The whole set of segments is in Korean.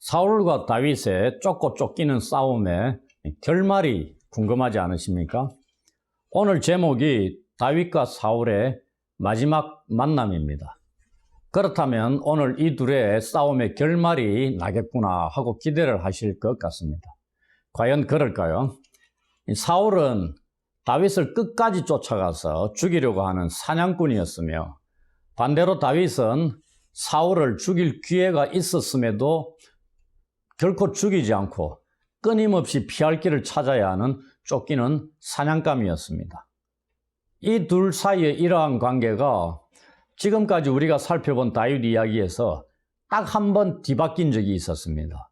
사울과 다윗의 쫓고 쫓기는 싸움의 결말이 궁금하지 않으십니까? 오늘 제목이 다윗과 사울의 마지막 만남입니다. 그렇다면 오늘 이 둘의 싸움의 결말이 나겠구나 하고 기대를 하실 것 같습니다. 과연 그럴까요? 사울은 다윗을 끝까지 쫓아가서 죽이려고 하는 사냥꾼이었으며, 반대로 다윗은 사울을 죽일 기회가 있었음에도 결코 죽이지 않고 끊임없이 피할 길을 찾아야 하는 쫓기는 사냥감이었습니다. 이 둘 사이의 이러한 관계가 지금까지 우리가 살펴본 다윗 이야기에서 딱 한 번 뒤바뀐 적이 있었습니다.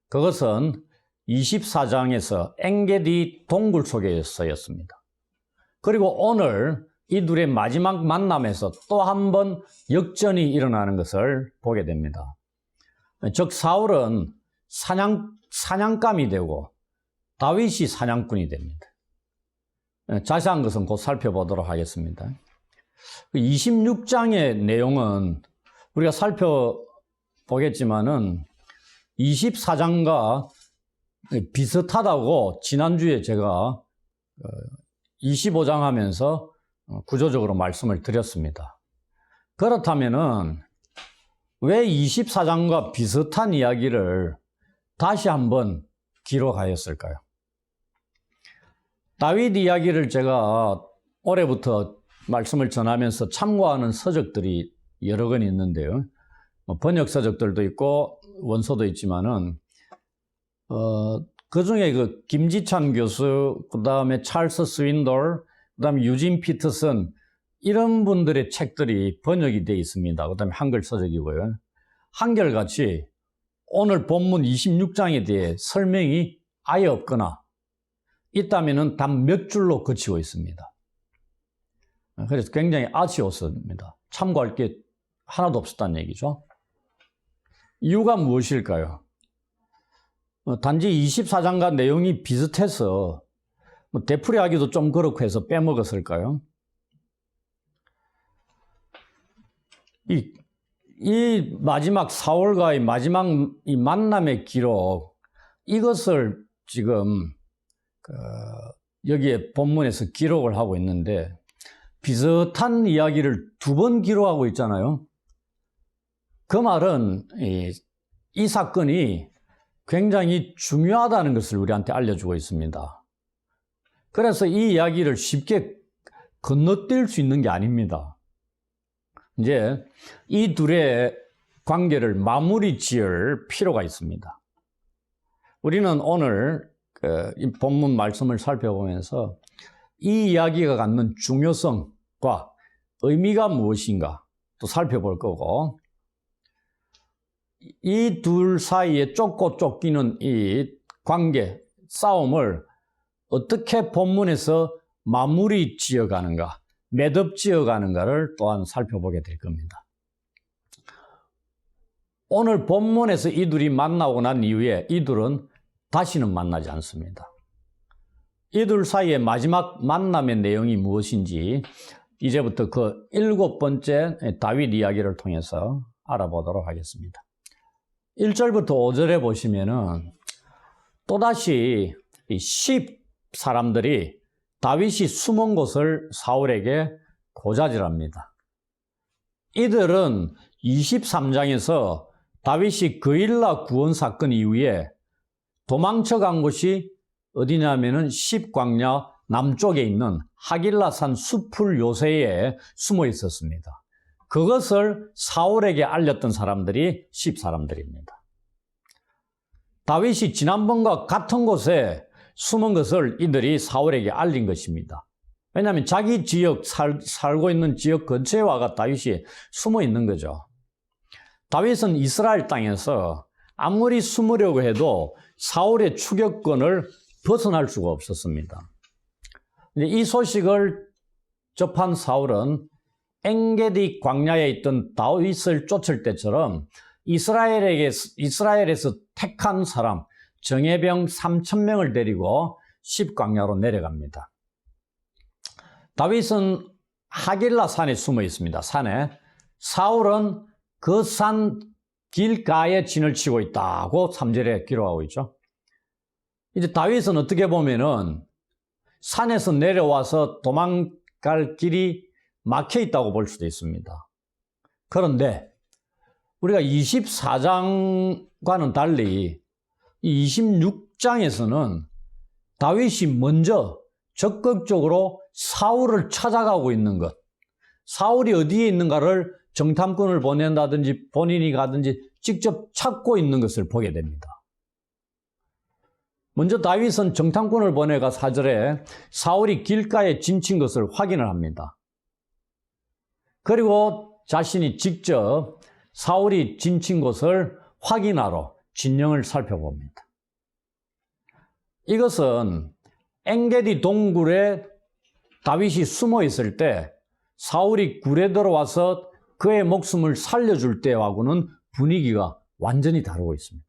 그것은 24장에서 엔게디 동굴 속에서였습니다. 그리고 오늘 이 둘의 마지막 만남에서 또 한 번 역전이 일어나는 것을 보게 됩니다. 즉 사울은 사냥감이 되고 다윗이 사냥꾼이 됩니다. 자세한 것은 곧 살펴보도록 하겠습니다. 26장의 내용은 우리가 살펴보겠지만은 24장과 비슷하다고 지난주에 제가 25장 하면서 구조적으로 말씀을 드렸습니다. 그렇다면은 왜 24장과 비슷한 이야기를 다시 한번 기록하였을까요? 다윗 이야기를 제가 올해부터 말씀을 전하면서 참고하는 서적들이 여러 권 있는데요. 번역 서적들도 있고 원서도 있지만은 그 중에 그 김지찬 교수, 그 다음에 찰스 스윈돌, 그 다음에 유진 피터슨, 이런 분들의 책들이 번역이 되어 있습니다. 그 다음에 한글 서적이고요. 한결같이 오늘 본문 26장에 대해 설명이 아예 없거나 있다면 단 몇 줄로 그치고 있습니다. 그래서 굉장히 아쉬웠습니다. 참고할 게 하나도 없었다는 얘기죠. 이유가 무엇일까요? 단지 24장과 내용이 비슷해서 되풀이하기도 좀 그렇고 해서 빼먹었을까요? 이 마지막 사울과의 마지막 이 만남의 기록, 이것을 지금 여기에 본문에서 기록을 하고 있는데 비슷한 이야기를 두 번 기록하고 있잖아요. 그 말은 이 사건이 굉장히 중요하다는 것을 우리한테 알려주고 있습니다. 그래서 이 이야기를 쉽게 건너뛸 수 있는 게 아닙니다. 이제 이 둘의 관계를 마무리 지을 필요가 있습니다. 우리는 오늘 이 본문 말씀을 살펴보면서 이 이야기가 갖는 중요성과 의미가 무엇인가 또 살펴볼 거고, 이 둘 사이에 쫓고 쫓기는 이 관계, 싸움을 어떻게 본문에서 마무리 지어가는가, 매듭 지어가는가를 또한 살펴보게 될 겁니다. 오늘 본문에서 이 둘이 만나고 난 이후에 이 둘은 다시는 만나지 않습니다. 이 둘 사이의 마지막 만남의 내용이 무엇인지 이제부터 그 7번째 다윗 이야기를 통해서 알아보도록 하겠습니다. 1절부터 5절에 보시면은 또다시 10 사람들이 다윗이 숨은 곳을 사울에게 고자질합니다. 이들은 23장에서 다윗이 그일라 구원 사건 이후에 도망쳐 간 곳이 어디냐면은 10광야 남쪽에 있는 하길라산 숲풀 요새에 숨어 있었습니다. 그것을 사울에게 알렸던 사람들이 10 사람들입니다. 다윗이 지난번과 같은 곳에 숨은 것을 이들이 사울에게 알린 것입니다. 왜냐하면 자기 지역, 살고 있는 지역 근처에 와가 다윗이 숨어 있는 거죠. 다윗은 이스라엘 땅에서 아무리 숨으려고 해도 사울의 추격권을 벗어날 수가 없었습니다. 이 소식을 접한 사울은 엔게디 광야에 있던 다윗을 쫓을 때처럼 이스라엘에서 택한 사람, 정예병 3,000명을 데리고 10광야로 내려갑니다. 다윗은 하길라 산에 숨어 있습니다. 산에. 사울은 그 산 길가에 진을 치고 있다고 3절에 기록하고 있죠. 이제 다윗은 어떻게 보면은 산에서 내려와서 도망갈 길이 막혀 있다고 볼 수도 있습니다. 그런데 우리가 24장과는 달리 이 26장에서는 다윗이 먼저 적극적으로 사울을 찾아가고 있는 것, 사울이 어디에 있는가를 정탐꾼을 보낸다든지 본인이 가든지 직접 찾고 있는 것을 보게 됩니다. 먼저 다윗은 정탐꾼을 보내가 4절에 사울이 길가에 진친 것을 확인을 합니다. 그리고 자신이 직접 사울이 진친 곳을 확인하러 진영을 살펴봅니다. 이것은 엔게디 동굴에 다윗이 숨어 있을 때 사울이 굴에 들어와서 그의 목숨을 살려줄 때하고는 분위기가 완전히 다르고 있습니다.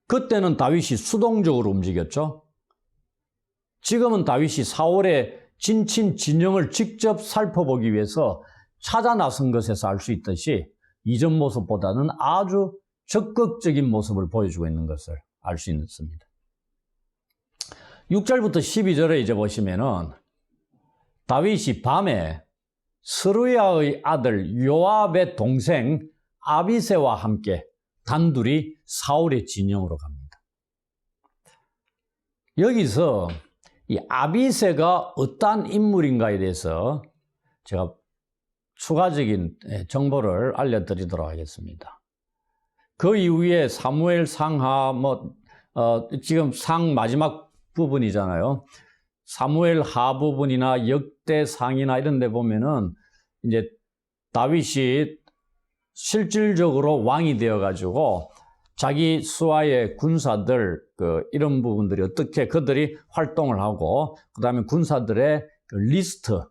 그때는 다윗이 수동적으로 움직였죠. 지금은 다윗이 사울의 진친 진영을 직접 살펴보기 위해서 찾아 나선 것에서 알 수 있듯이 이전 모습보다는 아주 적극적인 모습을 보여주고 있는 것을 알 수 있습니다. 6절부터 12절에 이제 보시면은 다윗이 밤에 스루야의 아들 요압의 동생 아비새와 함께 단둘이 사울의 진영으로 갑니다. 여기서 이 아비새가 어떠한 인물인가에 대해서 제가 추가적인 정보를 알려드리도록 하겠습니다. 그 이후에 사무엘 상하, 지금 상 마지막 부분이잖아요. 사무엘 하 부분이나 역대상이나 이런 데 보면은 이제 다윗이 실질적으로 왕이 되어가지고 자기 수하의 군사들, 이런 부분들이 어떻게 그들이 활동을 하고, 그 다음에 군사들의 리스트,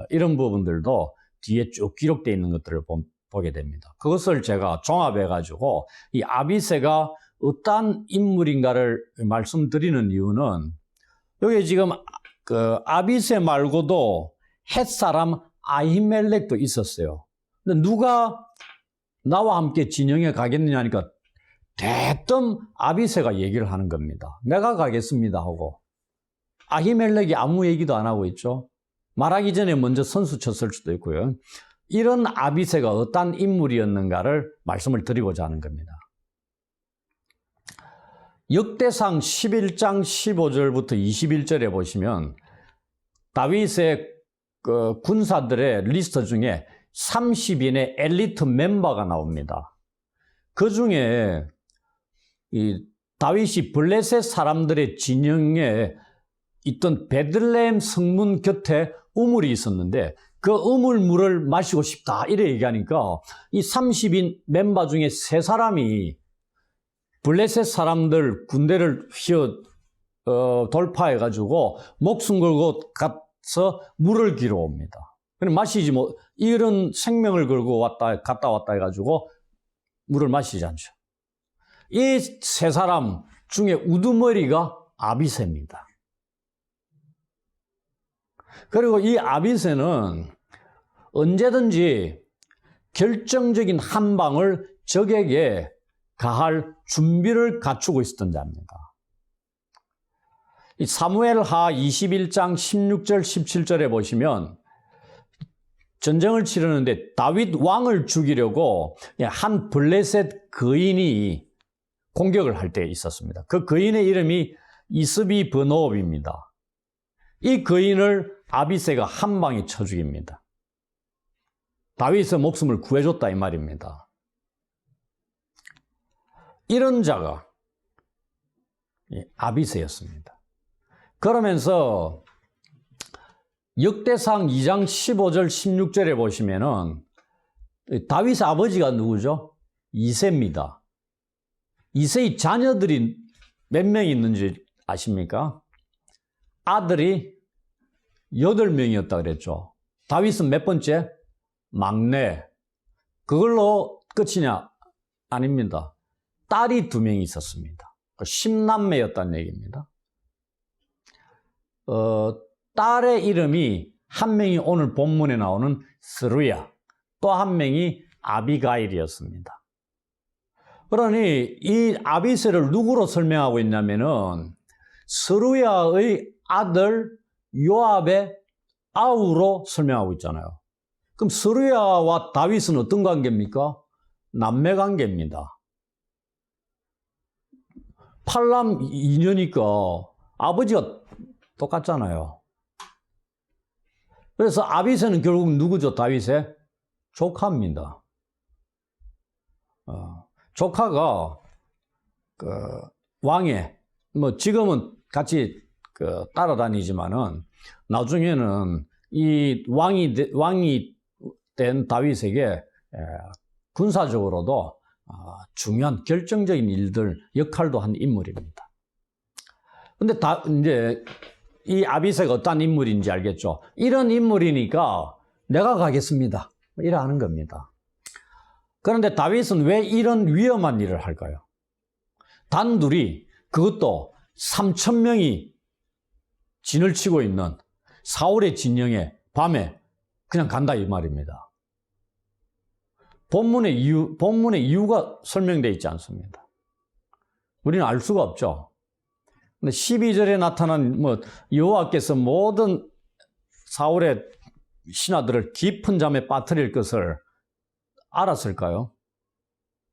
이런 부분들도 뒤에 쭉 기록되어 있는 것들을 보게 됩니다. 그것을 제가 종합해가지고 이 아비새가 어떠한 인물인가를 말씀드리는 이유는 여기 지금 아비새 말고도 헷사람 아히멜렉도 있었어요. 근데 누가 나와 함께 진영에 가겠느냐 하니까 대뜸 아비새가 얘기를 하는 겁니다. 내가 가겠습니다 하고. 아히멜렉이 아무 얘기도 안 하고 있죠. 말하기 전에 먼저 선수 쳤을 수도 있고요. 이런 아비새가 어떤 인물이었는가를 말씀을 드리고자 하는 겁니다. 역대상 11장 15절부터 21절에 보시면 다윗의 군사들의 리스트 중에 30인의 엘리트 멤버가 나옵니다. 그 중에 이 다윗이 블레셋 사람들의 진영에 있던 베들레헴 성문 곁에 우물이 있었는데 그 우물물을 마시고 싶다 이래 얘기하니까 이 30인 멤버 중에 3사람이 블레셋 사람들 군대를 돌파해가지고 목숨 걸고 가서 물을 기러 옵니다. 그럼 마시지 뭐 이런 생명을 걸고 갔다 왔다 해가지고 물을 마시지 않죠. 이 3사람 중에 우두머리가 아비새입니다. 그리고 이 아비새는 언제든지 결정적인 한 방을 적에게 가할 준비를 갖추고 있었던 자입니다. 이 사무엘하 21장 16절 17절에 보시면 전쟁을 치르는데 다윗 왕을 죽이려고 한 블레셋 거인이 공격을 할 때 있었습니다. 그 거인의 이름이 이스비 브노업입니다. 이 거인을 아비새가 한 방에 쳐 죽입니다. 다윗의 목숨을 구해줬다 이 말입니다. 이런 자가 아비새였습니다. 그러면서 역대상 2장 15절 16절에 보시면은 다윗의 아버지가 누구죠? 이새입니다. 이새의 자녀들이 몇 명 있는지 아십니까? 아들이 8명이었다 그랬죠. 다윗은 몇 번째? 막내. 그걸로 끝이냐? 아닙니다. 딸이 2명이 있었습니다. 10남매였다는 얘기입니다. 딸의 이름이 한 명이 오늘 본문에 나오는 스루야, 또 한 명이 아비가일이었습니다. 그러니 이 아비새를 누구로 설명하고 있냐면은 스루야의 아들 요압의 아우로 설명하고 있잖아요. 그럼 스루야와 다윗은 어떤 관계입니까? 남매 관계입니다. 팔남 이녀니까 아버지가 똑같잖아요. 그래서 아비새는 결국 누구죠? 다윗의 조카입니다. 조카가 그 왕의 뭐 지금은 같이 따라다니지만은 나중에는 이 왕이 된 다윗에게 군사적으로도 중요한 결정적인 일들 역할도 한 인물입니다. 근데 이제 이 아비새가 어떤 인물인지 알겠죠? 이런 인물이니까 내가 가겠습니다. 이러하는 겁니다. 그런데 다윗은 왜 이런 위험한 일을 할까요? 단둘이 그것도 3,000명이 진을 치고 있는 사울의 진영에 밤에 그냥 간다 이 말입니다. 본문의 이유가 설명되어 있지 않습니다. 우리는 알 수가 없죠. 근데 12절에 나타난 여호와께서 모든 사울의 신하들을 깊은 잠에 빠뜨릴 것을 알았을까요?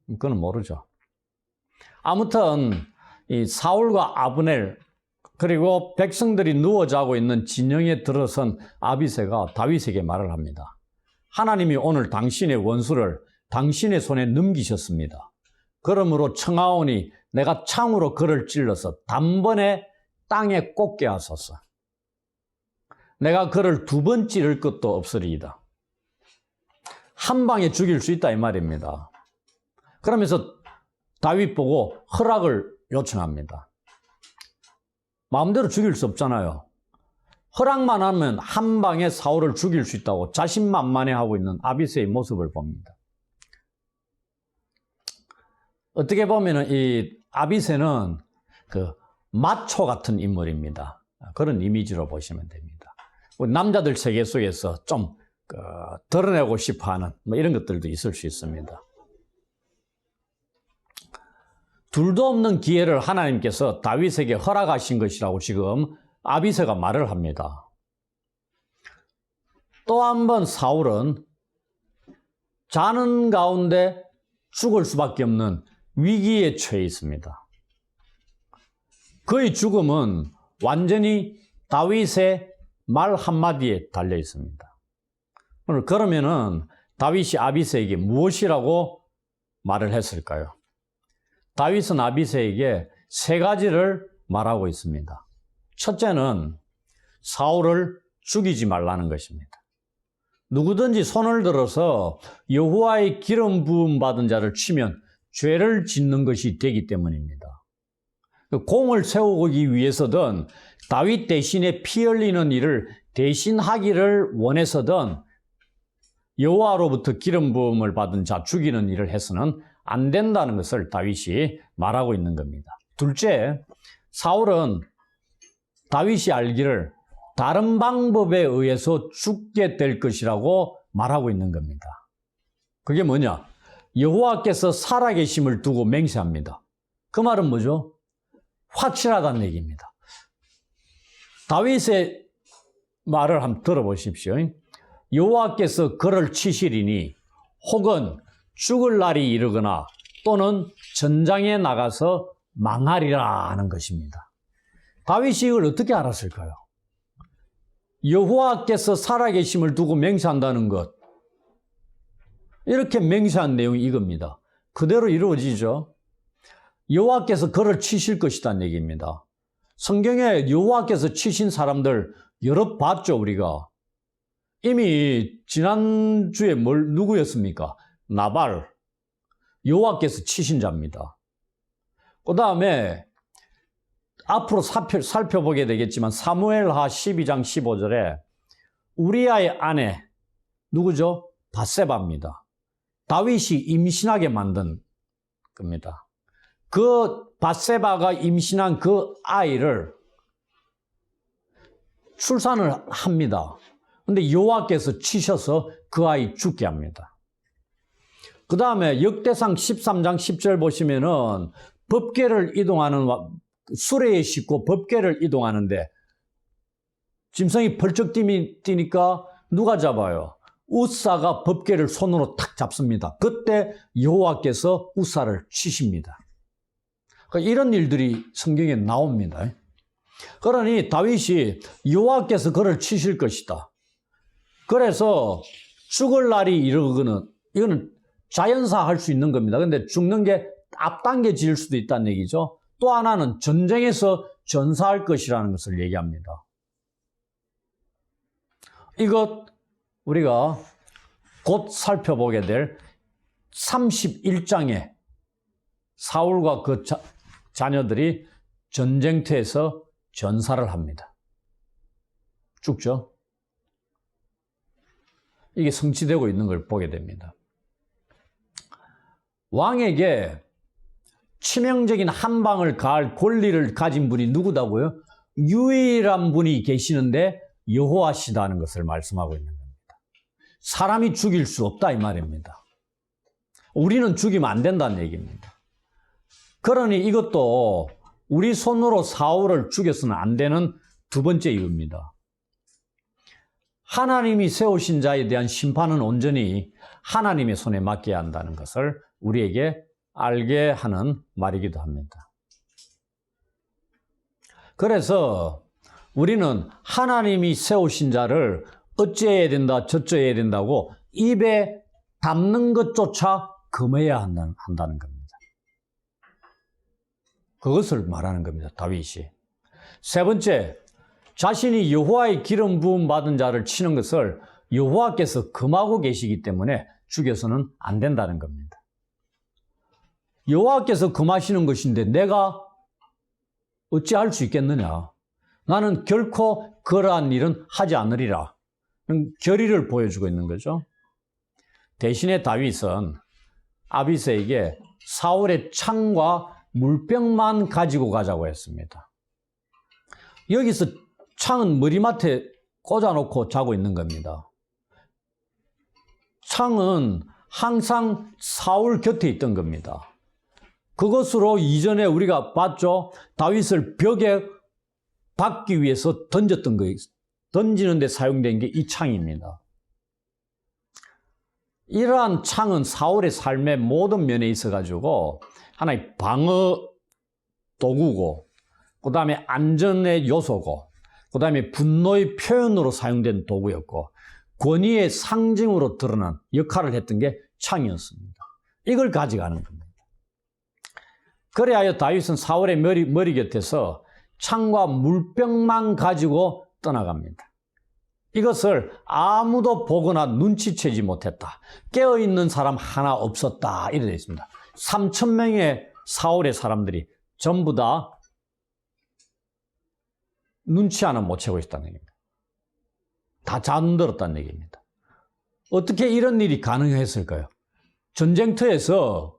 그건 모르죠. 아무튼 이 사울과 아브넬 그리고 백성들이 누워 자고 있는 진영에 들어선 아비새가 다윗에게 말을 합니다. 하나님이 오늘 당신의 원수를 당신의 손에 넘기셨습니다. 그러므로 청하오니 내가 창으로 그를 찔러서 단번에 땅에 꽂게 하소서. 내가 그를 2번 찌를 것도 없으리이다. 한 방에 죽일 수 있다 이 말입니다. 그러면서 다윗 보고 허락을 요청합니다. 마음대로 죽일 수 없잖아요. 허락만 하면 한 방에 사울을 죽일 수 있다고 자신만만해하고 있는 아비새의 모습을 봅니다. 어떻게 보면 이 아비새는 그 마초 같은 인물입니다. 그런 이미지로 보시면 됩니다. 남자들 세계 속에서 좀 드러내고 싶어하는 이런 것들도 있을 수 있습니다. 둘도 없는 기회를 하나님께서 다윗에게 허락하신 것이라고 지금 아비새가 말을 합니다. 또 한 번 사울은 자는 가운데 죽을 수밖에 없는 위기에 처해 있습니다. 그의 죽음은 완전히 다윗의 말 한마디에 달려 있습니다. 그러면은 다윗이 아비새에게 무엇이라고 말을 했을까요? 다윗은 아비새에게 3가지를 말하고 있습니다. 첫째는 사울을 죽이지 말라는 것입니다. 누구든지 손을 들어서 여호와의 기름 부음 받은 자를 치면 죄를 짓는 것이 되기 때문입니다. 공을 세우기 위해서든 다윗 대신에 피 흘리는 일을 대신하기를 원해서든 여호와로부터 기름 부음을 받은 자 죽이는 일을 해서는 안 된다는 것을 다윗이 말하고 있는 겁니다. 둘째, 사울은 다윗이 알기를 다른 방법에 의해서 죽게 될 것이라고 말하고 있는 겁니다. 그게 뭐냐? 여호와께서 살아계심을 두고 맹세합니다. 그 말은 뭐죠? 확실하다는 얘기입니다. 다윗의 말을 한번 들어보십시오. 여호와께서 그를 치시리니 혹은 죽을 날이 이르거나 또는 전장에 나가서 망하리라 하는 것입니다. 다윗이 이걸 어떻게 알았을까요? 여호와께서 살아계심을 두고 맹세한다는 것, 이렇게 맹세한 내용이 이겁니다. 그대로 이루어지죠. 여호와께서 그를 치실 것이라는 얘기입니다. 성경에 여호와께서 치신 사람들 여러 봤죠, 우리가. 이미 지난주에 누구였습니까? 나발, 여호와께서 치신 자입니다. 그 다음에 앞으로 살펴보게 되겠지만 사무엘하 12장 15절에 우리아의 아내 누구죠? 밧세바입니다. 다윗이 임신하게 만든 겁니다. 그 밧세바가 임신한 그 아이를 출산을 합니다. 그런데 여호와께서 치셔서 그 아이 죽게 합니다. 그 다음에 역대상 13장 10절 보시면은 법궤를 이동하는, 수레에 싣고 법궤를 이동하는데 짐승이 벌쩍 뛰니까 누가 잡아요? 웃사가 법궤를 손으로 탁 잡습니다. 그때 여호와께서 웃사를 치십니다. 그러니까 이런 일들이 성경에 나옵니다. 그러니 다윗이 여호와께서 그를 치실 것이다. 그래서 죽을 날이 이르거든. 이거는 자연사 할 수 있는 겁니다. 근데 죽는 게 앞당겨질 수도 있다는 얘기죠. 또 하나는 전쟁에서 전사할 것이라는 것을 얘기합니다. 이것 우리가 곧 살펴보게 될 31장에 사울과 그 자녀들이 전쟁터에서 전사를 합니다. 죽죠? 이게 성취되고 있는 걸 보게 됩니다. 왕에게 치명적인 한 방을 가할 권리를 가진 분이 누구다고요? 유일한 분이 계시는데 여호와시다는 것을 말씀하고 있는 겁니다. 사람이 죽일 수 없다 이 말입니다. 우리는 죽이면 안 된다는 얘기입니다. 그러니 이것도 우리 손으로 사울을 죽여서는 안 되는 두 번째 이유입니다. 하나님이 세우신 자에 대한 심판은 온전히 하나님의 손에 맡겨야 한다는 것을 우리에게 알게 하는 말이기도 합니다. 그래서 우리는 하나님이 세우신 자를 어찌해야 된다, 저찌해야 된다고 입에 담는 것조차 금해야 한다는 겁니다. 그것을 말하는 겁니다, 다윗이. 세 번째, 자신이 여호와의 기름 부음 받은 자를 치는 것을 여호와께서 금하고 계시기 때문에 죽여서는 안 된다는 겁니다. 여호와께서 금하시는 것인데 내가 어찌할 수 있겠느냐? 나는 결코 그러한 일은 하지 않으리라. 결의를 보여주고 있는 거죠. 대신에 다윗은 아비새에게 사울의 창과 물병만 가지고 가자고 했습니다. 여기서 창은 머리맡에 꽂아놓고 자고 있는 겁니다. 창은 항상 사울 곁에 있던 겁니다. 그것으로 이전에 우리가 봤죠. 다윗을 벽에 박기 위해서 던졌던 거예요. 던지는 데 사용된 게 이 창입니다. 이러한 창은 사울의 삶의 모든 면에 있어가지고 하나의 방어 도구고, 그 다음에 안전의 요소고, 그 다음에 분노의 표현으로 사용된 도구였고, 권위의 상징으로 드러난 역할을 했던 게 창이었습니다. 이걸 가져가는 겁니다. 그래야 다윗은 사울의 머리 곁에서 창과 물병만 가지고 떠나갑니다. 이것을 아무도 보거나 눈치채지 못했다. 깨어있는 사람 하나 없었다. 이래 되어 있습니다. 3,000명의 사울의 사람들이 전부 다 눈치 하나 못 채고 있다는 얘기입니다. 다 잠들었다는 얘기입니다. 어떻게 이런 일이 가능했을까요? 전쟁터에서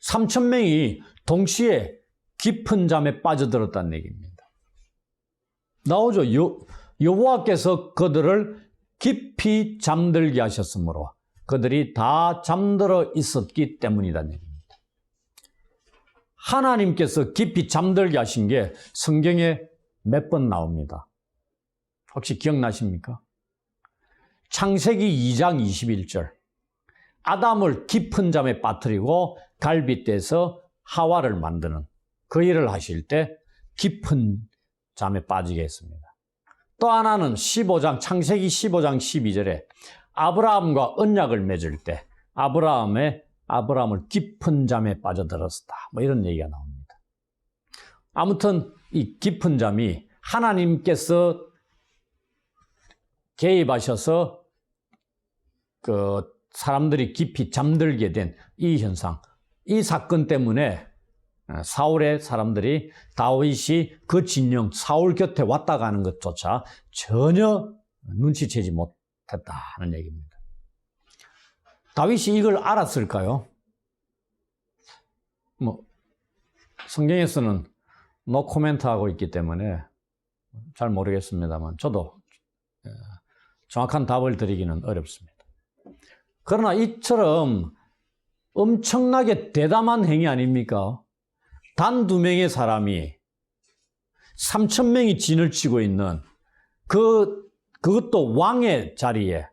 3,000명이 동시에 깊은 잠에 빠져들었다는 얘기입니다. 나오죠. 여호와께서 그들을 깊이 잠들게 하셨으므로 그들이 다 잠들어 있었기 때문이라는 얘기입니다. 하나님께서 깊이 잠들게 하신 게 성경에 몇 번 나옵니다. 혹시 기억나십니까? 창세기 2장 21절. 아담을 깊은 잠에 빠뜨리고 갈빗대에서 하와를 만드는 그 일을 하실 때 깊은 잠에 빠지게 했습니다. 또 하나는 창세기 15장 12절에 아브라함과 언약을 맺을 때 아브라함을 깊은 잠에 빠져들었다. 뭐 이런 얘기가 나옵니다. 아무튼 이 깊은 잠이 하나님께서 개입하셔서 그 사람들이 깊이 잠들게 된 이 현상, 이 사건 때문에 사울의 사람들이 다윗이 그 진영 사울 곁에 왔다 가는 것조차 전혀 눈치채지 못했다는 얘기입니다. 다윗이 이걸 알았을까요? 성경에서는 노 코멘트 하고 있기 때문에 잘 모르겠습니다만 저도 정확한 답을 드리기는 어렵습니다. 그러나 이처럼 엄청나게 대담한 행위 아닙니까? 단 2명의 사람이 3,000명이 진을 치고 있는 그것도 왕의 자리에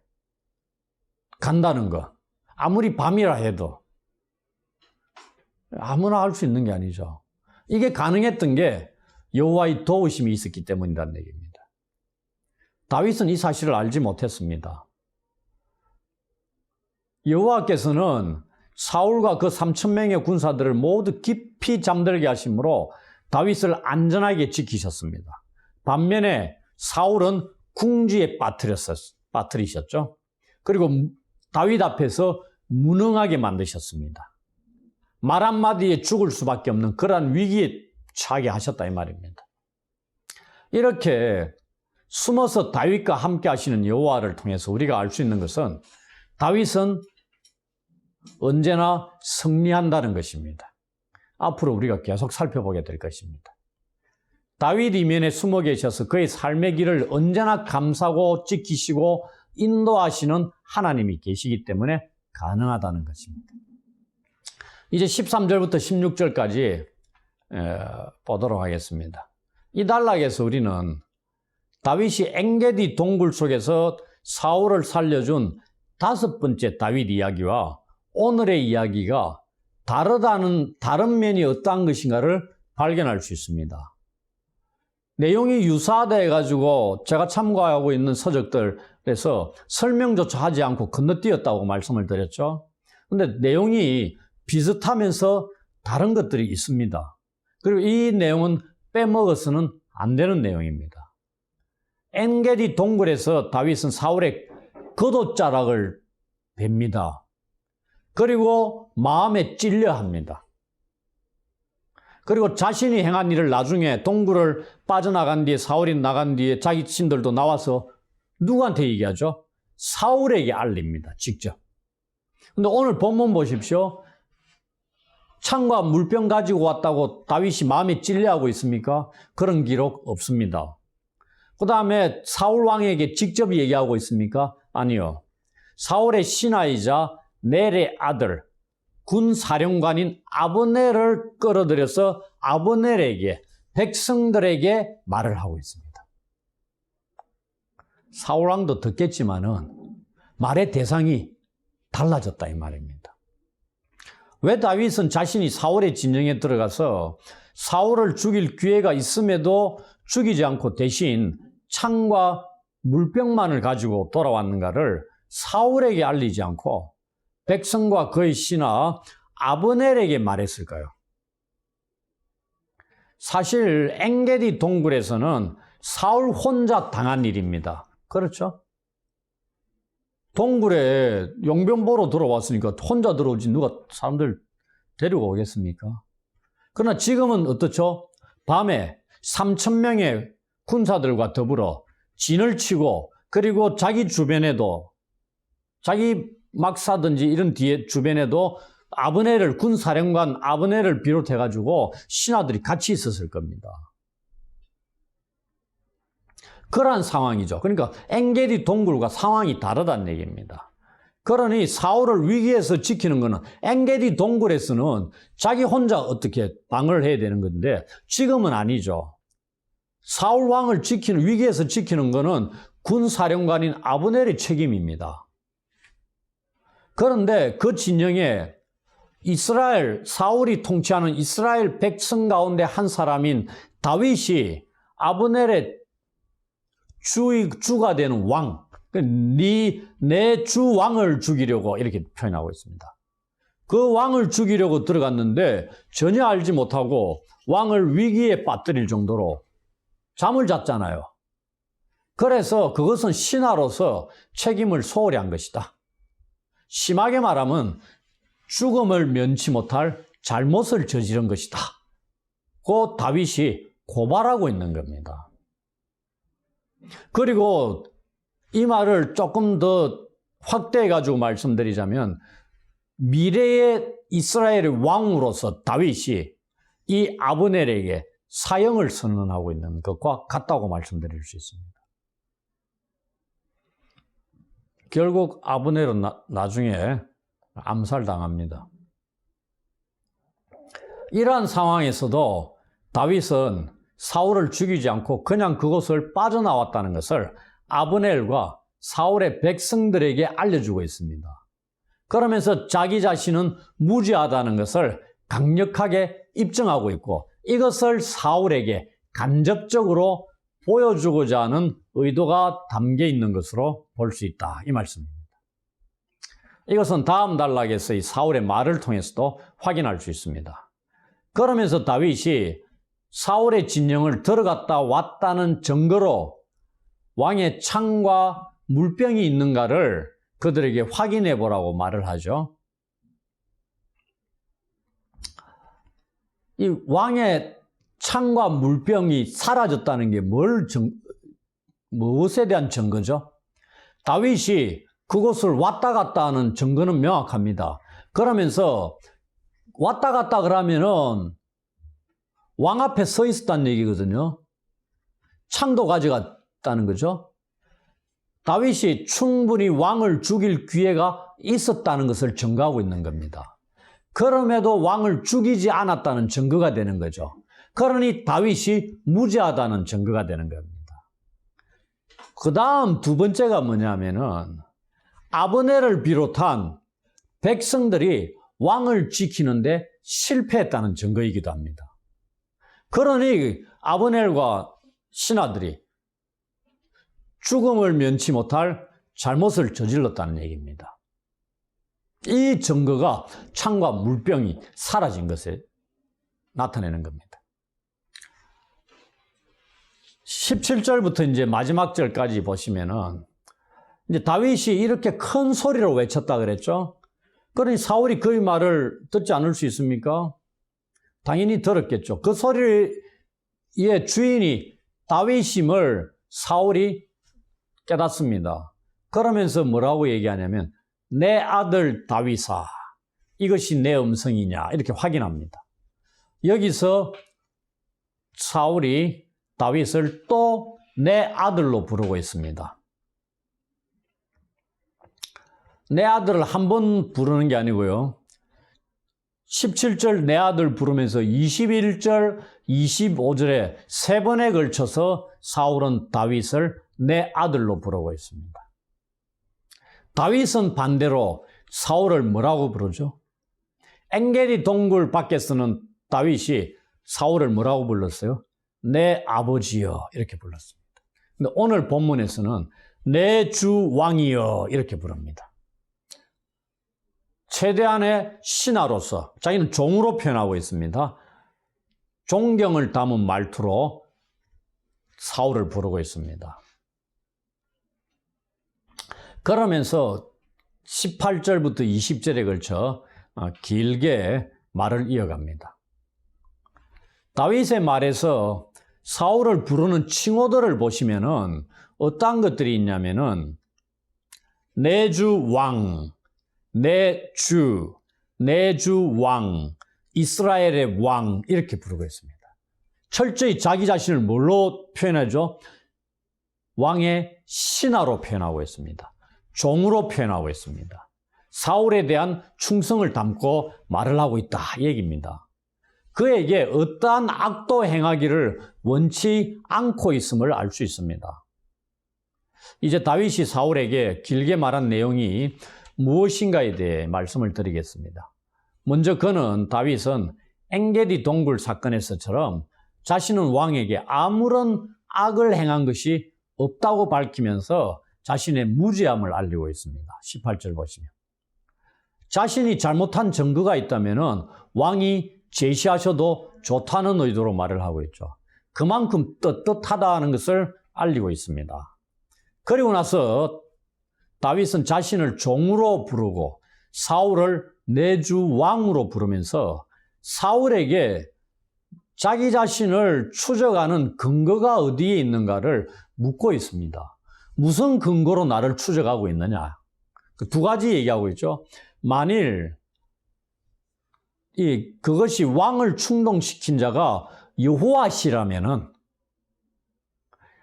간다는 거. 아무리 밤이라 해도 아무나 할 수 있는 게 아니죠. 이게 가능했던 게 여호와의 도우심이 있었기 때문이라는 얘기입니다. 다윗은 이 사실을 알지 못했습니다. 여호와께서는 사울과 그 3,000명의 군사들을 모두 깊이 잠들게 하심으로 다윗을 안전하게 지키셨습니다. 반면에 사울은 궁지에 빠뜨리셨죠. 그리고 다윗 앞에서 무능하게 만드셨습니다. 말 한마디에 죽을 수밖에 없는 그러한 위기에 처하게 하셨다 이 말입니다. 이렇게 숨어서 다윗과 함께 하시는 여호와를 통해서 우리가 알 수 있는 것은 다윗은 언제나 승리한다는 것입니다. 앞으로 우리가 계속 살펴보게 될 것입니다. 다윗 이면에 숨어 계셔서 그의 삶의 길을 언제나 감싸고 지키시고 인도하시는 하나님이 계시기 때문에 가능하다는 것입니다. 이제 13절부터 16절까지 보도록 하겠습니다. 이 단락에서 우리는 다윗이 엥게디 동굴 속에서 사울을 살려준 5번째 다윗 이야기와 오늘의 이야기가 다른 면이 어떠한 것인가를 발견할 수 있습니다. 내용이 유사하다 해가지고 제가 참고하고 있는 서적들에서 설명조차 하지 않고 건너뛰었다고 말씀을 드렸죠. 근데 내용이 비슷하면서 다른 것들이 있습니다. 그리고 이 내용은 빼먹어서는 안 되는 내용입니다. 엥게디 동굴에서 다윗은 사울의 겉옷자락을 뵙니다. 그리고 마음에 찔려 합니다. 그리고 자신이 행한 일을 나중에 동굴을 빠져나간 뒤에 사울이 나간 뒤에 자기 친들도 나와서 누구한테 얘기하죠? 사울에게 알립니다. 직접. 근데 오늘 본문 보십시오. 창과 물병 가지고 왔다고 다윗이 마음에 찔려하고 있습니까? 그런 기록 없습니다. 그 다음에 사울 왕에게 직접 얘기하고 있습니까? 아니요. 사울의 신하이자 넬의 아들 군사령관인 아브넬을 끌어들여서 아브넬에게 백성들에게 말을 하고 있습니다. 사울 왕도 듣겠지만은 말의 대상이 달라졌다 이 말입니다. 왜 다윗은 자신이 사울의 진영에 들어가서 사울을 죽일 기회가 있음에도 죽이지 않고 대신 창과 물병만을 가지고 돌아왔는가를 사울에게 알리지 않고 백성과 그의 신하 아브넬에게 말했을까요? 사실 엥게디 동굴에서는 사울 혼자 당한 일입니다. 그렇죠? 동굴에 용병 보러 들어왔으니까 혼자 들어오지 누가 사람들 데리고 오겠습니까? 그러나 지금은 어떻죠? 밤에 3,000명의 군사들과 더불어 진을 치고 그리고 자기 주변에도 자기 막사든지 이런 뒤에 주변에도 아브넬을 군사령관 아브넬을 비롯해가지고 신하들이 같이 있었을 겁니다. 그러한 상황이죠. 그러니까 엥게디 동굴과 상황이 다르다는 얘기입니다. 그러니 사울을 위기에서 지키는 것은 엥게디 동굴에서는 자기 혼자 어떻게 방어를 해야 되는 건데 지금은 아니죠. 사울 왕을 지키는 위기에서 지키는 것은 군사령관인 아브넬의 책임입니다. 그런데 그 진영에 사울이 통치하는 이스라엘 백성 가운데 한 사람인 다윗이 아브넬의 주가 되는 왕, 내 주 왕을 죽이려고 이렇게 표현하고 있습니다. 그 왕을 죽이려고 들어갔는데 전혀 알지 못하고 왕을 위기에 빠뜨릴 정도로 잠을 잤잖아요. 그래서 그것은 신하로서 책임을 소홀히 한 것이다. 심하게 말하면 죽음을 면치 못할 잘못을 저지른 것이다. 그 다윗이 고발하고 있는 겁니다. 그리고 이 말을 조금 더 확대해가지고 말씀드리자면 미래의 이스라엘의 왕으로서 다윗이 이 아브넬에게 사형을 선언하고 있는 것과 같다고 말씀드릴 수 있습니다. 결국 아브넬은 나중에 암살당합니다. 이러한 상황에서도 다윗은 사울을 죽이지 않고 그냥 그곳을 빠져나왔다는 것을 아브넬과 사울의 백성들에게 알려주고 있습니다. 그러면서 자기 자신은 무죄하다는 것을 강력하게 입증하고 있고 이것을 사울에게 간접적으로 보여주고자 하는 의도가 담겨 있는 것으로 볼 수 있다. 이 말씀입니다. 이것은 다음 단락에서의 사울의 말을 통해서도 확인할 수 있습니다. 그러면서 다윗이 사울의 진영을 들어갔다 왔다는 증거로 왕의 창과 물병이 있는가를 그들에게 확인해 보라고 말을 하죠. 이 왕의 창과 물병이 사라졌다는 게 무엇에 대한 증거죠? 다윗이 그곳을 왔다 갔다 하는 증거는 명확합니다. 그러면서 왔다 갔다 그러면은 왕 앞에 서 있었다는 얘기거든요. 창도 가져갔다는 거죠. 다윗이 충분히 왕을 죽일 기회가 있었다는 것을 증거하고 있는 겁니다. 그럼에도 왕을 죽이지 않았다는 증거가 되는 거죠. 그러니 다윗이 무죄하다는 증거가 되는 겁니다. 그 다음 두 번째가 뭐냐면은 아브넬을 비롯한 백성들이 왕을 지키는데 실패했다는 증거이기도 합니다. 그러니 아브넬과 신하들이 죽음을 면치 못할 잘못을 저질렀다는 얘기입니다. 이 증거가 창과 물병이 사라진 것에 나타내는 겁니다. 17절부터 이제 마지막 절까지 보시면은 이제 다윗이 이렇게 큰 소리로 외쳤다 그랬죠? 그러니 사울이 그의 말을 듣지 않을 수 있습니까? 당연히 들었겠죠. 그 소리의 주인이 다윗임을 사울이 깨닫습니다. 그러면서 뭐라고 얘기하냐면 내 아들 다윗아 이것이 내 음성이냐 이렇게 확인합니다. 여기서 사울이 다윗을 또 내 아들로 부르고 있습니다. 내 아들을 한 번 부르는 게 아니고요. 17절 내 아들 부르면서 21절, 25절에 세 번에 걸쳐서 사울은 다윗을 내 아들로 부르고 있습니다. 다윗은 반대로 사울을 뭐라고 부르죠? 엔게디 동굴 밖에서는 다윗이 사울을 뭐라고 불렀어요? 내 아버지여 이렇게 불렀습니다. 근데 오늘 본문에서는 내 주 왕이여 이렇게 부릅니다. 최대한의 신하로서 자기는 종으로 표현하고 있습니다. 존경을 담은 말투로 사울을 부르고 있습니다. 그러면서 18절부터 20절에 걸쳐 길게 말을 이어갑니다. 다윗의 말에서 사울을 부르는 칭호들을 보시면은 어떤 것들이 있냐면은 내 주 왕, 내 주, 내 주 왕, 이스라엘의 왕 이렇게 부르고 있습니다. 철저히 자기 자신을 뭘로 표현하죠? 왕의 신하로 표현하고 있습니다. 종으로 표현하고 있습니다. 사울에 대한 충성을 담고 말을 하고 있다 이 얘기입니다. 그에게 어떠한 악도 행하기를 원치 않고 있음을 알 수 있습니다. 이제 다윗이 사울에게 길게 말한 내용이 무엇인가에 대해 말씀을 드리겠습니다. 먼저 다윗은 엔게디 동굴 사건에서처럼 자신은 왕에게 아무런 악을 행한 것이 없다고 밝히면서 자신의 무죄함을 알리고 있습니다. 18절 보시면. 자신이 잘못한 증거가 있다면 왕이 제시하셔도 좋다는 의도로 말을 하고 있죠. 그만큼 떳떳하다는 것을 알리고 있습니다. 그리고 나서 다윗은 자신을 종으로 부르고 사울을 내 주 왕으로 부르면서 사울에게 자기 자신을 추적하는 근거가 어디에 있는가를 묻고 있습니다. 무슨 근거로 나를 추적하고 있느냐? 그 두 가지 얘기하고 있죠. 만일 그것이 왕을 충동시킨 자가 여호와시라면은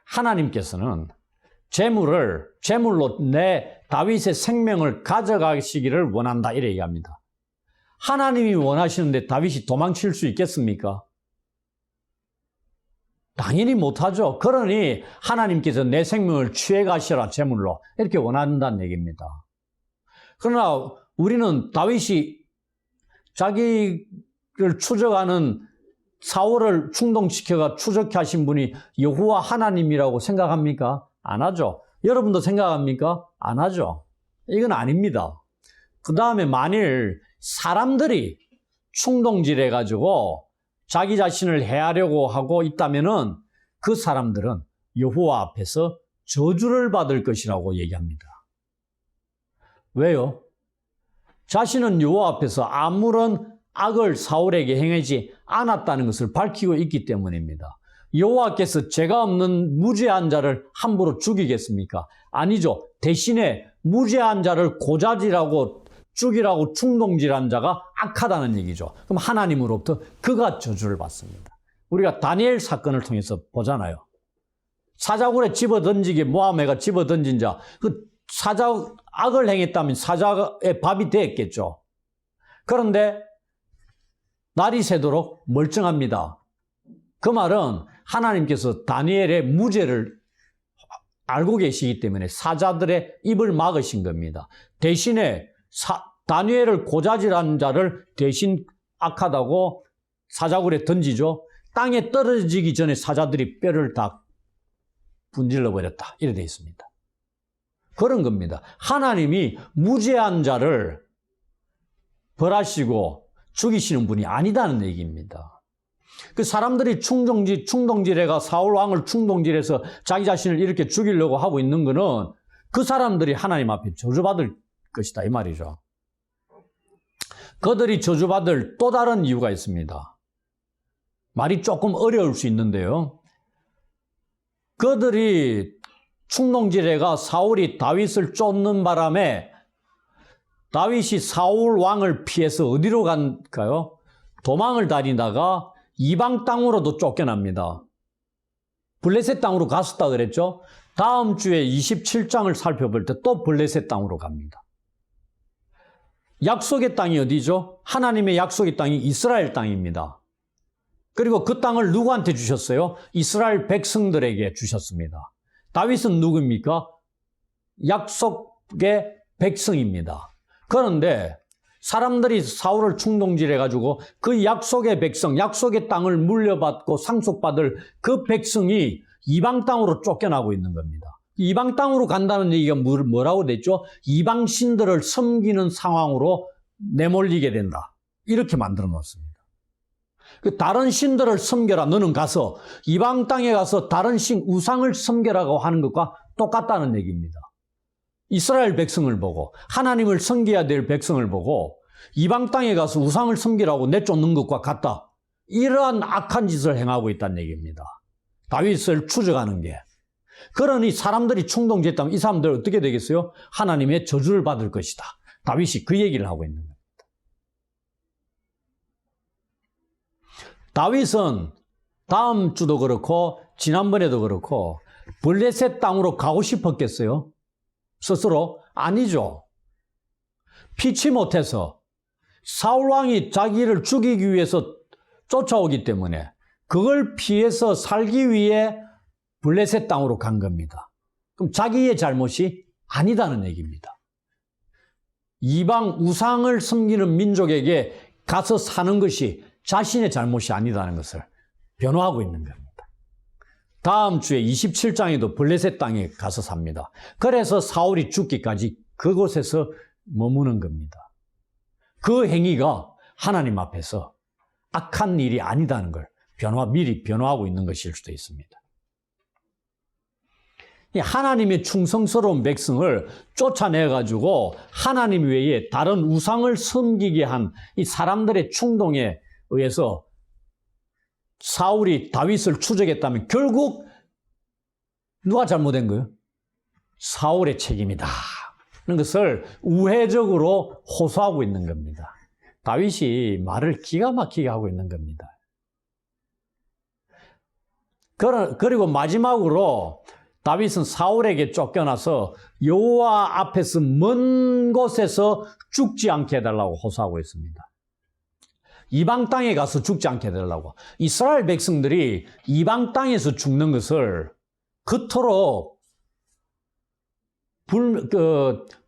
하나님께서는 제물로 내 다윗의 생명을 가져가시기를 원한다 이래 얘기합니다. 하나님이 원하시는데 다윗이 도망칠 수 있겠습니까? 당연히 못하죠. 그러니 하나님께서 내 생명을 취해가시라 제물로 이렇게 원한다는 얘기입니다. 그러나 우리는 다윗이 자기를 추적하는 사울을 충동시켜가 추적해 하신 분이 여호와 하나님이라고 생각합니까? 안 하죠. 여러분도 생각합니까? 안 하죠. 이건 아닙니다. 그 다음에 만일 사람들이 충동질해가지고 자기 자신을 해하려고 하고 있다면은 그 사람들은 여호와 앞에서 저주를 받을 것이라고 얘기합니다. 왜요? 자신은 여호와 앞에서 아무런 악을 사울에게 행하지 않았다는 것을 밝히고 있기 때문입니다. 여호와께서 죄가 없는 무죄한 자를 함부로 죽이겠습니까? 아니죠. 대신에 무죄한 자를 고자질하고 죽이라고 충동질한 자가 악하다는 얘기죠. 그럼 하나님으로부터 그가 저주를 받습니다. 우리가 다니엘 사건을 통해서 보잖아요. 사자굴에 집어던지게 모함애가 집어던진 자, 그 사자 악을 행했다면 사자의 밥이 되었겠죠. 그런데 날이 새도록 멀쩡합니다. 그 말은 하나님께서 다니엘의 무죄를 알고 계시기 때문에 사자들의 입을 막으신 겁니다. 대신에 다니엘을 고자질한 자를 대신 악하다고 사자굴에 던지죠. 땅에 떨어지기 전에 사자들이 뼈를 다 분질러 버렸다. 이래 되어 있습니다. 그런 겁니다. 하나님이 무죄한 자를 벌하시고 죽이시는 분이 아니다는 얘기입니다. 그 사람들이 충동질해가 사울 왕을 충동질해서 자기 자신을 이렇게 죽이려고 하고 있는 거는 그 사람들이 하나님 앞에 저주받을 것이다 이 말이죠. 그들이 저주받을 또 다른 이유가 있습니다. 말이 조금 어려울 수 있는데요. 그들이 충동질해가 사울이 다윗을 쫓는 바람에 다윗이 사울 왕을 피해서 어디로 간가요? 도망을 다니다가 이방 땅으로도 쫓겨납니다. 블레셋 땅으로 갔었다 그랬죠? 다음 주에 27장을 살펴볼 때 또 블레셋 땅으로 갑니다. 약속의 땅이 어디죠? 하나님의 약속의 땅이 이스라엘 땅입니다. 그리고 그 땅을 누구한테 주셨어요? 이스라엘 백성들에게 주셨습니다. 다윗은 누구입니까? 약속의 백성입니다. 그런데 사람들이 사울을 충동질해가지고 그 약속의 백성, 약속의 땅을 물려받고 상속받을 그 백성이 이방 땅으로 쫓겨나고 있는 겁니다. 이방 땅으로 간다는 얘기가 뭐라고 됐죠? 이방 신들을 섬기는 상황으로 내몰리게 된다. 이렇게 만들어 놓습니다. 그 다른 신들을 섬겨라. 너는 가서 이방 땅에 가서 다른 신 우상을 섬겨라고 하는 것과 똑같다는 얘기입니다. 이스라엘 백성을 보고 하나님을 섬겨야 될 백성을 보고 이방 땅에 가서 우상을 섬기라고 내쫓는 것과 같다. 이러한 악한 짓을 행하고 있다는 얘기입니다. 다윗을 추적하는 게. 그러니 사람들이 충동질했다면 이 사람들 어떻게 되겠어요? 하나님의 저주를 받을 것이다. 다윗이 그 얘기를 하고 있는 겁니다. 다윗은 다음 주도 그렇고 지난번에도 그렇고 블레셋 땅으로 가고 싶었겠어요? 스스로? 아니죠. 피치 못해서 사울왕이 자기를 죽이기 위해서 쫓아오기 때문에 그걸 피해서 살기 위해 블레셋 땅으로 간 겁니다. 그럼 자기의 잘못이 아니다는 얘기입니다. 이방 우상을 섬기는 민족에게 가서 사는 것이 자신의 잘못이 아니다는 것을 변호하고 있는 겁니다. 다음 주에 27장에도 블레셋 땅에 가서 삽니다. 그래서 사울이 죽기까지 그곳에서 머무는 겁니다. 그 행위가 하나님 앞에서 악한 일이 아니다는 걸 미리 변호하고 있는 것일 수도 있습니다. 하나님의 충성스러운 백성을 쫓아내가지고 하나님 외에 다른 우상을 섬기게 한 이 사람들의 충동에 의해서 사울이 다윗을 추적했다면 결국 누가 잘못된 거예요? 사울의 책임이다. 그런 것을 우회적으로 호소하고 있는 겁니다. 다윗이 말을 기가 막히게 하고 있는 겁니다. 그리고 마지막으로 다윗은 사울에게 쫓겨나서 여호와 앞에서 먼 곳에서 죽지 않게 해달라고 호소하고 있습니다. 이방 땅에 가서 죽지 않게 해달라고. 이스라엘 백성들이 이방 땅에서 죽는 것을 그토록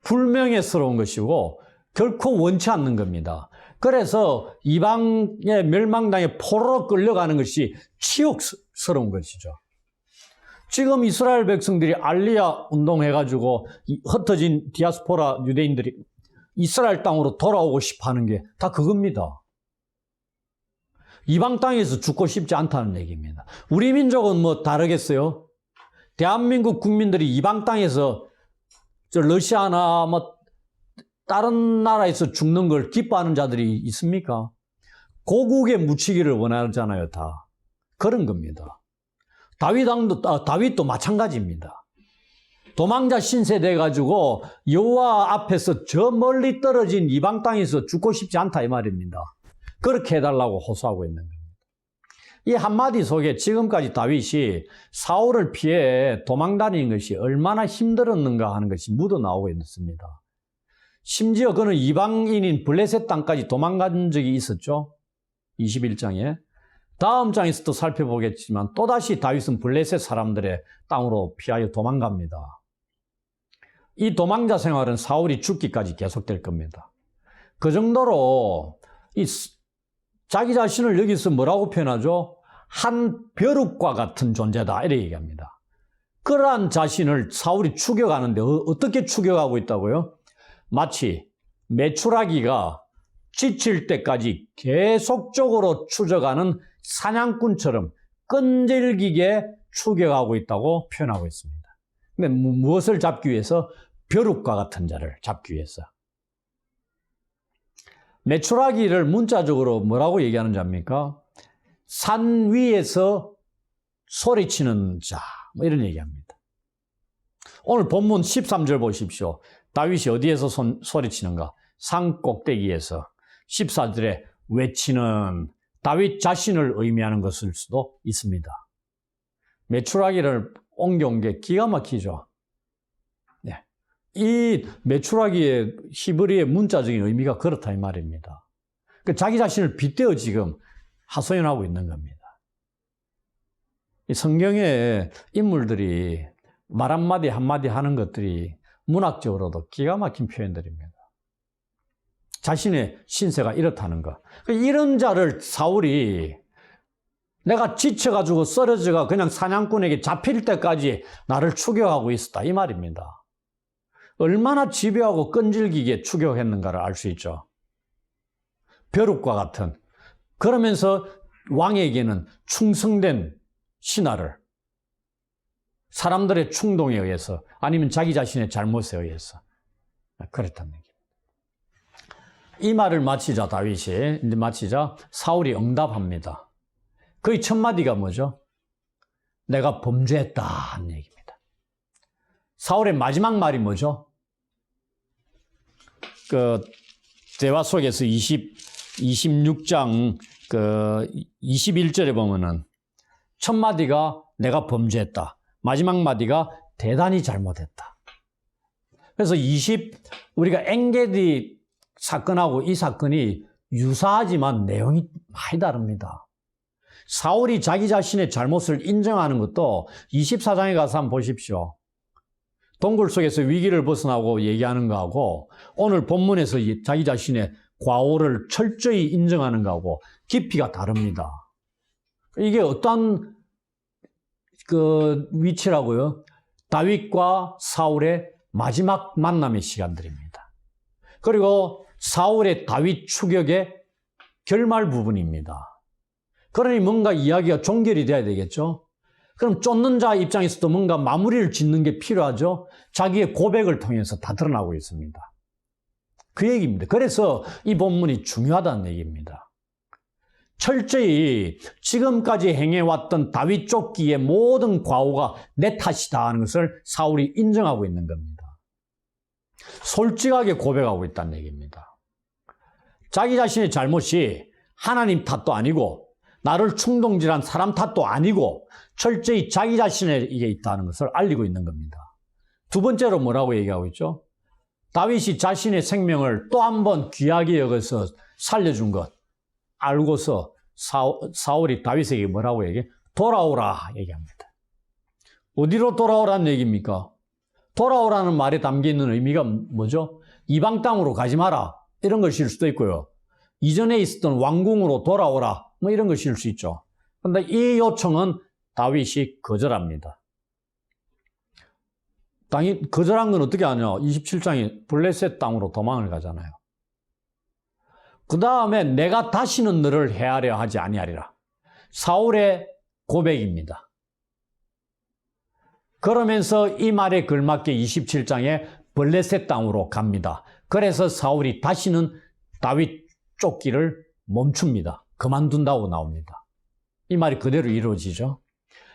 불명예스러운 것이고 결코 원치 않는 겁니다. 그래서 이방의 멸망당에 포로로 끌려가는 것이 치욕스러운 것이죠. 지금 이스라엘 백성들이 알리야 운동해가지고 흩어진 디아스포라 유대인들이 이스라엘 땅으로 돌아오고 싶어 하는 게 다 그겁니다. 이방 땅에서 죽고 싶지 않다는 얘기입니다. 우리 민족은 뭐 다르겠어요? 대한민국 국민들이 이방 땅에서 러시아나 뭐 다른 나라에서 죽는 걸 기뻐하는 자들이 있습니까? 고국에 묻히기를 원하잖아요, 다. 그런 겁니다. 다윗도 마찬가지입니다. 도망자 신세 돼가지고 여호와 앞에서 저 멀리 떨어진 이방 땅에서 죽고 싶지 않다 이 말입니다. 그렇게 해달라고 호소하고 있는 겁니다. 이 한마디 속에 지금까지 다윗이 사울을 피해 도망다니는 것이 얼마나 힘들었는가 하는 것이 묻어나오고 있습니다. 심지어 그는 이방인인 블레셋 땅까지 도망간 적이 있었죠. 21장에. 다음 장에서도 살펴보겠지만 또다시 다윗은 블레셋 사람들의 땅으로 피하여 도망갑니다. 이 도망자 생활은 사울이 죽기까지 계속될 겁니다. 그 정도로 자기 자신을 여기서 뭐라고 표현하죠? 한 벼룩과 같은 존재다 이렇게 얘기합니다. 그러한 자신을 사울이 추격하는데 어떻게 추격하고 있다고요? 마치 메추라기가 지칠 때까지 계속적으로 추적하는 사냥꾼처럼 끈질기게 추격하고 있다고 표현하고 있습니다. 근데 무엇을 잡기 위해서? 벼룩과 같은 자를 잡기 위해서. 메추라기를 문자적으로 뭐라고 얘기하는 자입니까? 산 위에서 소리치는 자, 뭐 이런 얘기합니다. 오늘 본문 13절 보십시오. 다윗이 어디에서 소리치는가? 산 꼭대기에서. 14절에 외치는 다윗 자신을 의미하는 것일 수도 있습니다. 메추라기를 옮겨온 게 기가 막히죠. 네. 이 메추라기의 히브리의 문자적인 의미가 그렇다 이 말입니다. 자기 자신을 빗대어 지금 하소연하고 있는 겁니다. 이 성경의 인물들이 말 한마디 한마디 하는 것들이 문학적으로도 기가 막힌 표현들입니다. 자신의 신세가 이렇다는 것. 이런 자를 사울이 내가 지쳐가지고 쓰러져가 그냥 사냥꾼에게 잡힐 때까지 나를 추격하고 있었다 이 말입니다. 얼마나 집요하고 끈질기게 추격했는가를 알 수 있죠. 벼룩과 같은. 그러면서 왕에게는 충성된 신하를 사람들의 충동에 의해서 아니면 자기 자신의 잘못에 의해서 그랬다는 얘기입니다. 이 말을 마치자 다윗이 사울이 응답합니다. 그의 첫 마디가 뭐죠? 내가 범죄했다 하는 얘기입니다. 사울의 마지막 말이 뭐죠? 대화 속에서 26장 21절에 보면은 첫 마디가 내가 범죄했다. 마지막 마디가 대단히 잘못했다. 그래서 우리가 엔게디 사건하고 이 사건이 유사하지만 내용이 많이 다릅니다. 사울이 자기 자신의 잘못을 인정하는 것도 24장에 가서 한번 보십시오. 동굴 속에서 위기를 벗어나고 얘기하는 거하고 오늘 본문에서 자기 자신의 과오를 철저히 인정하는 거하고 깊이가 다릅니다. 이게 어떤 위치라고요? 다윗과 사울의 마지막 만남의 시간들입니다. 그리고 사울의 다윗 추격의 결말 부분입니다. 그러니 뭔가 이야기가 종결이 돼야 되겠죠? 그럼 쫓는 자 입장에서도 뭔가 마무리를 짓는 게 필요하죠? 자기의 고백을 통해서 다 드러나고 있습니다. 그 얘기입니다. 그래서 이 본문이 중요하다는 얘기입니다. 철저히 지금까지 행해왔던 다윗 쫓기의 모든 과오가 내 탓이다 하는 것을 사울이 인정하고 있는 겁니다. 솔직하게 고백하고 있다는 얘기입니다. 자기 자신의 잘못이 하나님 탓도 아니고 나를 충동질한 사람 탓도 아니고 철저히 자기 자신에게 있다는 것을 알리고 있는 겁니다. 두 번째로 뭐라고 얘기하고 있죠? 다윗이 자신의 생명을 또 한 번 귀하게 여겨서 살려준 것. 알고서 사울이 다윗에게 뭐라고 얘기해? 돌아오라 얘기합니다. 어디로 돌아오라는 얘기입니까? 돌아오라는 말에 담겨 있는 의미가 뭐죠? 이방 땅으로 가지 마라 이런 것일 수도 있고요. 이전에 있었던 왕궁으로 돌아오라 뭐 이런 것일 수 있죠. 그런데 이 요청은 다윗이 거절합니다. 거절한 건 어떻게 하냐? 27장에 블레셋 땅으로 도망을 가잖아요. 그 다음에 내가 다시는 너를 해하려 하지 아니하리라. 사울의 고백입니다. 그러면서 이 말에 걸맞게 27장에 블레셋 땅으로 갑니다. 그래서 사울이 다시는 다윗 쫓기를 멈춥니다. 그만둔다고 나옵니다. 이 말이 그대로 이루어지죠.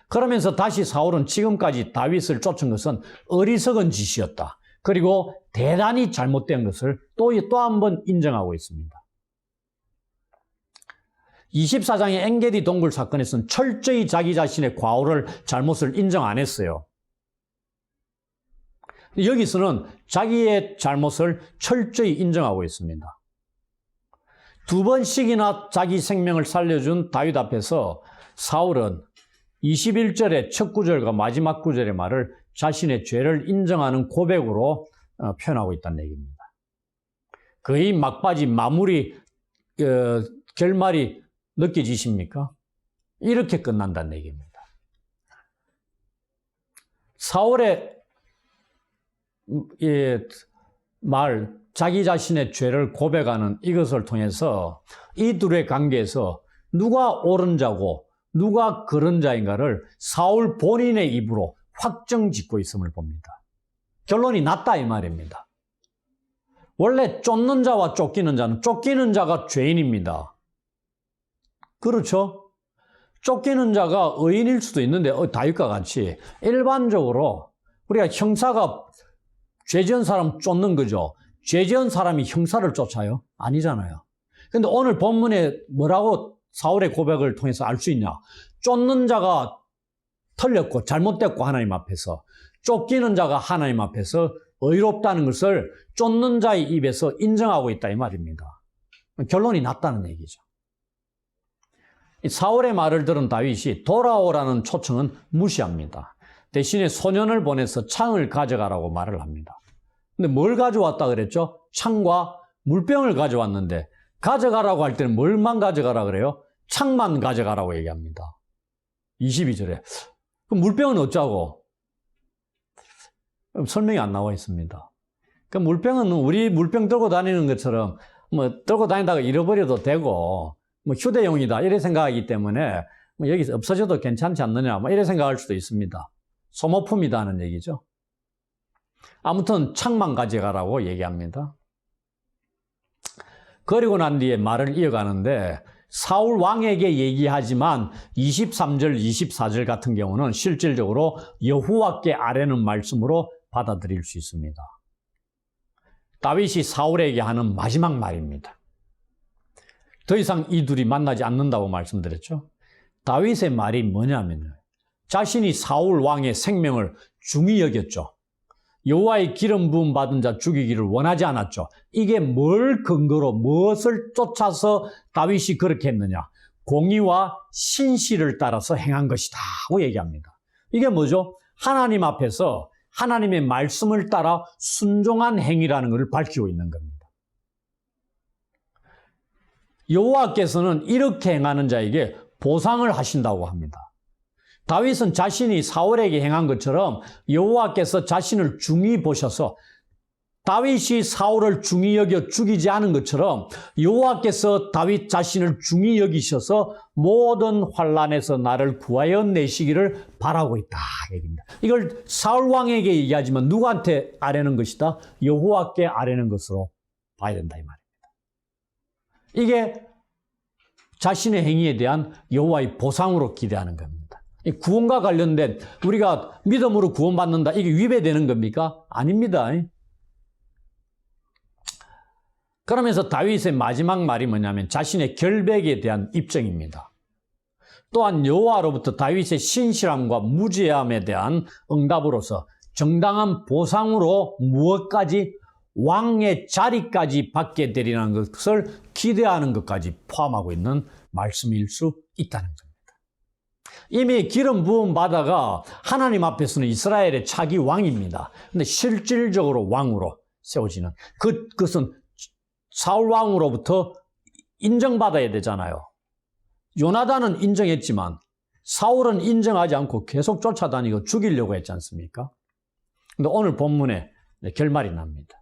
그러면서 다시 사울은 지금까지 다윗을 쫓은 것은 어리석은 짓이었다. 그리고 대단히 잘못된 것을 또 한 번 인정하고 있습니다. 24장의 엔게디 동굴 사건에서는 철저히 자기 자신의 과오를 잘못을 인정 안 했어요. 여기서는 자기의 잘못을 철저히 인정하고 있습니다. 2번씩이나 자기 생명을 살려준 다윗 앞에서 사울은 21절의 첫 구절과 마지막 구절의 말을 자신의 죄를 인정하는 고백으로 표현하고 있다는 얘기입니다. 거의 막바지 마무리 결말이 느껴지십니까? 이렇게 끝난다는 얘기입니다. 사울의 자기 자신의 죄를 고백하는 이것을 통해서 이 둘의 관계에서 누가 옳은 자고 누가 그른 자인가를 사울 본인의 입으로 확정 짓고 있음을 봅니다. 결론이 났다 이 말입니다. 원래 쫓는 자와 쫓기는 자는 쫓기는 자가 죄인입니다. 그렇죠? 쫓기는 자가 의인일 수도 있는데 다윗과 같이 일반적으로 우리가 형사가 죄 지은 사람 쫓는 거죠. 죄 지은 사람이 형사를 쫓아요? 아니잖아요. 근데 오늘 본문에 뭐라고 사울의 고백을 통해서 알 수 있냐? 쫓는 자가 틀렸고 잘못됐고 하나님 앞에서 쫓기는 자가 하나님 앞에서 의롭다는 것을 쫓는 자의 입에서 인정하고 있다 이 말입니다. 결론이 났다는 얘기죠. 사울의 말을 들은 다윗이 돌아오라는 초청은 무시합니다. 대신에 소년을 보내서 창을 가져가라고 말을 합니다. 근데 뭘 가져왔다 그랬죠? 창과 물병을 가져왔는데 가져가라고 할 때는 뭘만 가져가라 그래요? 창만 가져가라고 얘기합니다. 22절에. 그럼 물병은 어쩌고? 설명이 안 나와 있습니다. 그 물병은 우리 물병 들고 다니는 것처럼 들고 다니다가 잃어버려도 되고 휴대용이다 이래 생각하기 때문에 여기서 없어져도 괜찮지 않느냐 이래 생각할 수도 있습니다. 소모품이다는 얘기죠. 아무튼 창만 가져가라고 얘기합니다. 그리고 난 뒤에 말을 이어가는데 사울 왕에게 얘기하지만 23절, 24절 같은 경우는 실질적으로 여호와께 아뢰는 말씀으로 받아들일 수 있습니다. 다윗이 사울에게 하는 마지막 말입니다. 더 이상 이 둘이 만나지 않는다고 말씀드렸죠. 다윗의 말이 뭐냐면요. 자신이 사울 왕의 생명을 중히 여겼죠. 여호와의 기름 부음 받은 자 죽이기를 원하지 않았죠. 이게 뭘 근거로 무엇을 쫓아서 다윗이 그렇게 했느냐? 공의와 신실을 따라서 행한 것이다 고 얘기합니다. 이게 뭐죠? 하나님 앞에서 하나님의 말씀을 따라 순종한 행위라는 것을 밝히고 있는 겁니다. 여호와께서는 이렇게 행하는 자에게 보상을 하신다고 합니다. 다윗은 자신이 사울에게 행한 것처럼 여호와께서 자신을 중히 보셔서 다윗이 사울을 중히 여겨 죽이지 않은 것처럼 여호와께서 다윗 자신을 중히 여기셔서 모든 환난에서 나를 구하여 내시기를 바라고 있다 얘기입니다. 이걸 사울 왕에게 얘기하지만 누구한테 아뢰는 것이다? 여호와께 아뢰는 것으로 봐야 된다 이 말입니다. 이게 자신의 행위에 대한 여호와의 보상으로 기대하는 겁니다. 구원과 관련된 우리가 믿음으로 구원받는다 이게 위배되는 겁니까? 아닙니다. 그러면서 다윗의 마지막 말이 뭐냐면 자신의 결백에 대한 입증입니다. 또한 여호와로부터 다윗의 신실함과 무죄함에 대한 응답으로서 정당한 보상으로 무엇까지 왕의 자리까지 받게 되리라는 것을 기대하는 것까지 포함하고 있는 말씀일 수 있다는 겁니다. 이미 기름 부음 받아가 하나님 앞에서는 이스라엘의 차기 왕입니다. 근데 실질적으로 왕으로 세워지는 그것은 사울 왕으로부터 인정받아야 되잖아요. 요나단은 인정했지만 사울은 인정하지 않고 계속 쫓아다니고 죽이려고 했지 않습니까? 근데 오늘 본문에 결말이 납니다.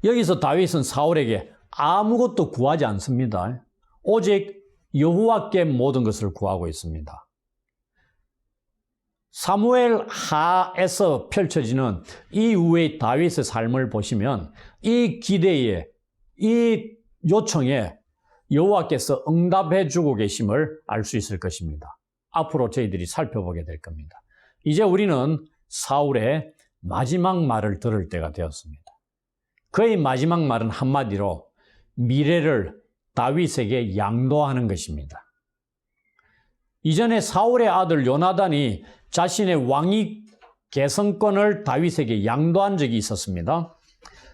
여기서 다윗은 사울에게 아무것도 구하지 않습니다. 오직 여호와께 모든 것을 구하고 있습니다. 사무엘 하에서 펼쳐지는 이후의 다윗의 삶을 보시면 이 기대에, 이 요청에 여호와께서 응답해 주고 계심을 알 수 있을 것입니다. 앞으로 저희들이 살펴보게 될 겁니다. 이제 우리는 사울의 마지막 말을 들을 때가 되었습니다. 그의 마지막 말은 한마디로 미래를 다윗에게 양도하는 것입니다. 이전에 사울의 아들 요나단이 자신의 왕위 계승권을 다윗에게 양도한 적이 있었습니다.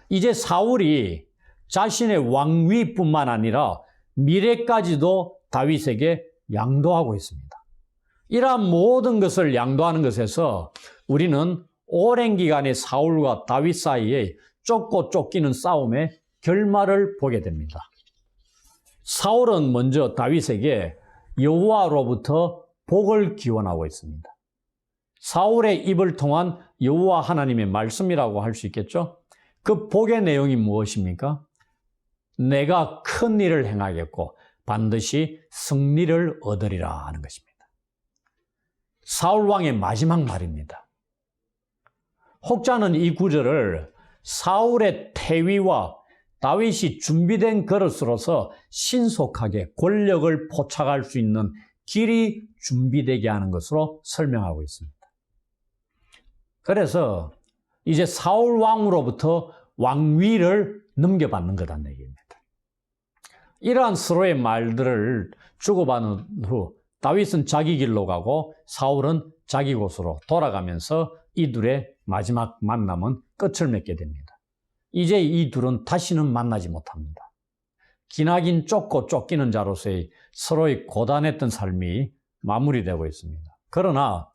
이제 사울이 자신의 왕위뿐만 아니라 미래까지도 다윗에게 양도하고 있습니다. 이러한 모든 것을 양도하는 것에서 우리는 오랜 기간의 사울과 다윗 사이에 쫓고 쫓기는 싸움의 결말을 보게 됩니다. 사울은 먼저 다윗에게 여호와로부터 복을 기원하고 있습니다. 사울의 입을 통한 여호와 하나님의 말씀이라고 할 수 있겠죠? 그 복의 내용이 무엇입니까? 내가 큰 일을 행하겠고 반드시 승리를 얻으리라 하는 것입니다. 사울 왕의 마지막 말입니다. 혹자는 이 구절을 사울의 태위와 다윗이 준비된 그릇으로서 신속하게 권력을 포착할 수 있는 길이 준비되게 하는 것으로 설명하고 있습니다. 그래서 이제 사울 왕으로부터 왕위를 넘겨받는 거라는 얘기입니다. 이러한 서로의 말들을 주고받은 후 다윗은 자기 길로 가고 사울은 자기 곳으로 돌아가면서 이 둘의 마지막 만남은 끝을 맺게 됩니다. 이제 이 둘은 다시는 만나지 못합니다. 기나긴 쫓고 쫓기는 자로서의 서로의 고단했던 삶이 마무리되고 있습니다. 그러나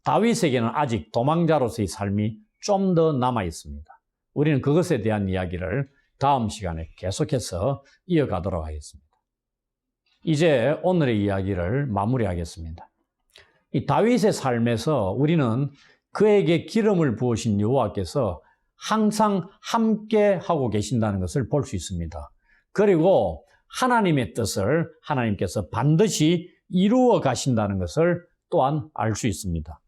다윗에게는 아직 도망자로서의 삶이 좀 더 남아 있습니다. 우리는 그것에 대한 이야기를 다음 시간에 계속해서 이어가도록 하겠습니다. 이제 오늘의 이야기를 마무리하겠습니다. 이 다윗의 삶에서 우리는 그에게 기름을 부으신 여호와께서 항상 함께 하고 계신다는 것을 볼 수 있습니다. 그리고 하나님의 뜻을 하나님께서 반드시 이루어 가신다는 것을 또한 알 수 있습니다.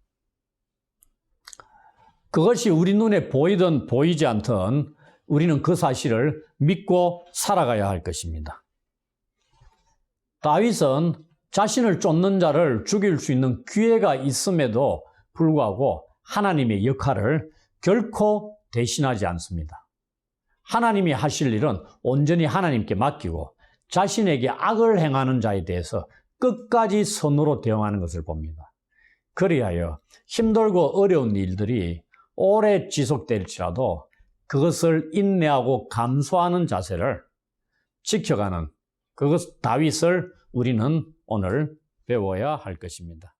그것이 우리 눈에 보이든 보이지 않든 우리는 그 사실을 믿고 살아가야 할 것입니다. 다윗은 자신을 쫓는 자를 죽일 수 있는 기회가 있음에도 불구하고 하나님의 역할을 결코 대신하지 않습니다. 하나님이 하실 일은 온전히 하나님께 맡기고 자신에게 악을 행하는 자에 대해서 끝까지 선으로 대응하는 것을 봅니다. 그리하여 힘들고 어려운 일들이 오래 지속될지라도 그것을 인내하고 감수하는 자세를 지켜가는 다윗을 우리는 오늘 배워야 할 것입니다.